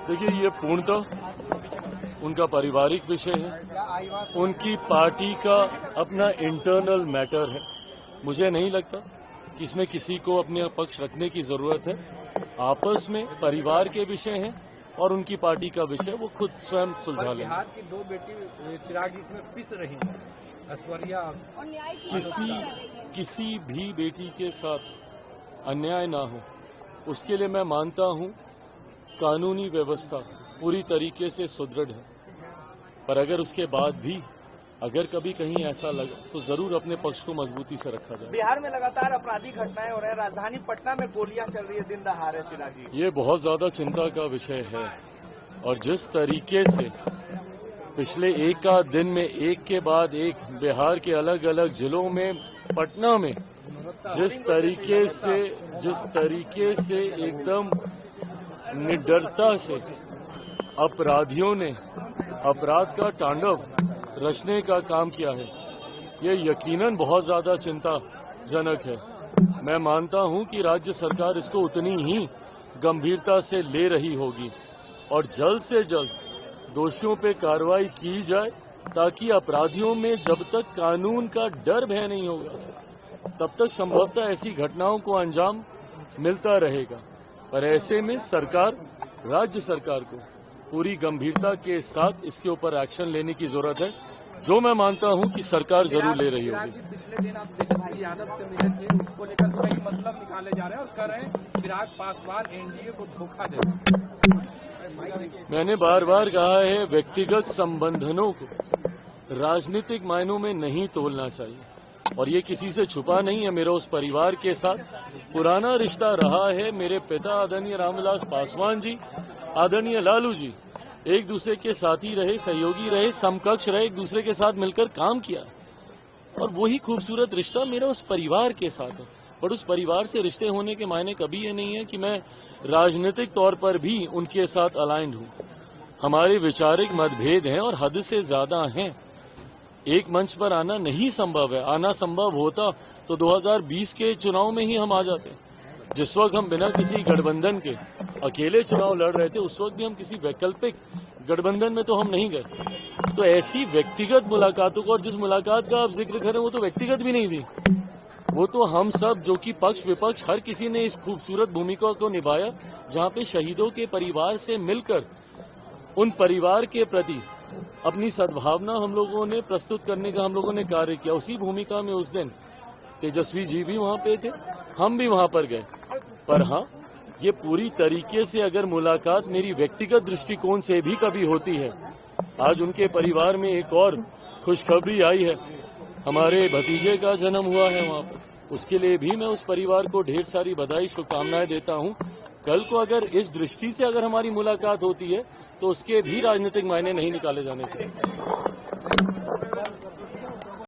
देखिए, ये पूर्णतः उनका पारिवारिक विषय है, उनकी पार्टी का अपना इंटरनल मैटर है। मुझे नहीं लगता कि इसमें किसी को अपने पक्ष रखने की जरूरत है। आपस में परिवार के विषय हैं और उनकी पार्टी का विषय वो खुद स्वयं सुलझा लेंगे। बिहार की दो बेटी चिराग इसमें पिस रही हैं, ऐश्वर्या और किसी भी बेटी के साथ अन्याय ना हो, उसके लिए मैं मानता हूं कानूनी व्यवस्था पूरी तरीके से सुदृढ़ है। पर अगर उसके बाद भी अगर कभी कहीं ऐसा लगा तो जरूर अपने पक्ष को मजबूती से रखा जाए। बिहार में लगातार आपराधिक घटनाएं हो रही है, राजधानी पटना में गोलियां चल रही है दिन दहाड़े। चिराग जी, ये बहुत ज्यादा चिंता का विषय है और जिस तरीके से पिछले एक आध दिन में एक के बाद एक बिहार के अलग अलग जिलों में, पटना में जिस तरीके से एकदम निडरता से अपराधियों ने अपराध का तांडव रचने का काम किया है, ये यकीनन बहुत ज्यादा चिंताजनक है। मैं मानता हूं कि राज्य सरकार इसको उतनी ही गंभीरता से ले रही होगी और जल्द से जल्द दोषियों पे कार्रवाई की जाए, ताकि अपराधियों में जब तक कानून का डर भय नहीं होगा तब तक संभवतः ऐसी घटनाओं को अंजाम मिलता रहेगा। पर ऐसे में सरकार, राज्य सरकार को पूरी गंभीरता के साथ इसके ऊपर एक्शन लेने की जरूरत है, जो मैं मानता हूं कि सरकार जरूर ले रही होगी। पिछले दिन आप तेजस्वी यादव से मिले थे, उसको लेकर कई मतलब निकाले जा रहे हैं और कह रहे हैं चिराग पासवान एनडीए को धोखा दे रहे हैं। मैंने बार बार कहा है, व्यक्तिगत संबंधों को राजनीतिक मायनों में नहीं तोलना चाहिए और ये किसी से छुपा नहीं है। मेरा उस परिवार के साथ पुराना रिश्ता रहा है। मेरे पिता आदरणीय रामविलास पासवान जी, आदरणीय लालू जी एक दूसरे के साथी रहे, सहयोगी रहे, समकक्ष रहे, एक दूसरे के साथ मिलकर काम किया और वही खूबसूरत रिश्ता मेरा उस परिवार के साथ है। पर उस परिवार से रिश्ते होने के मायने कभी ये नहीं है कि मैं राजनीतिक तौर पर भी उनके साथ अलाइंड हूं। हमारे वैचारिक मतभेद हैं और हद से ज्यादा हैं। एक मंच पर आना नहीं संभव है। आना संभव होता तो 2020 के चुनाव में ही हम आ जाते। जिस वक्त हम बिना किसी गठबंधन के अकेले चुनाव लड़ रहे थे, उस वक्त भी हम किसी वैकल्पिक गठबंधन में तो हम नहीं गए। तो ऐसी व्यक्तिगत मुलाकातों को, और जिस मुलाकात का आप जिक्र करें वो तो व्यक्तिगत भी नहीं थी, वो तो हम सब जो कि पक्ष विपक्ष हर किसी ने इस खूबसूरत भूमिका को निभाया, जहां पे शहीदों के परिवार से मिलकर उन परिवार के प्रति अपनी सद्भावना हम लोगों ने प्रस्तुत करने का हम लोगों ने कार्य किया। उसी भूमिका में उस दिन तेजस्वी जी भी वहां पे थे, हम भी वहां पर गए। पर हाँ, ये पूरी तरीके से अगर मुलाकात मेरी व्यक्तिगत दृष्टिकोण से भी कभी होती है, आज उनके परिवार में एक और खुशखबरी आई है, हमारे भतीजे का जन्म हुआ है वहां पर, उसके लिए भी मैं उस परिवार को ढेर सारी बधाई, शुभकामनाएं देता हूं। कल को अगर इस दृष्टि से अगर हमारी मुलाकात होती है तो उसके भी राजनीतिक मायने नहीं निकाले जाने चाहिए।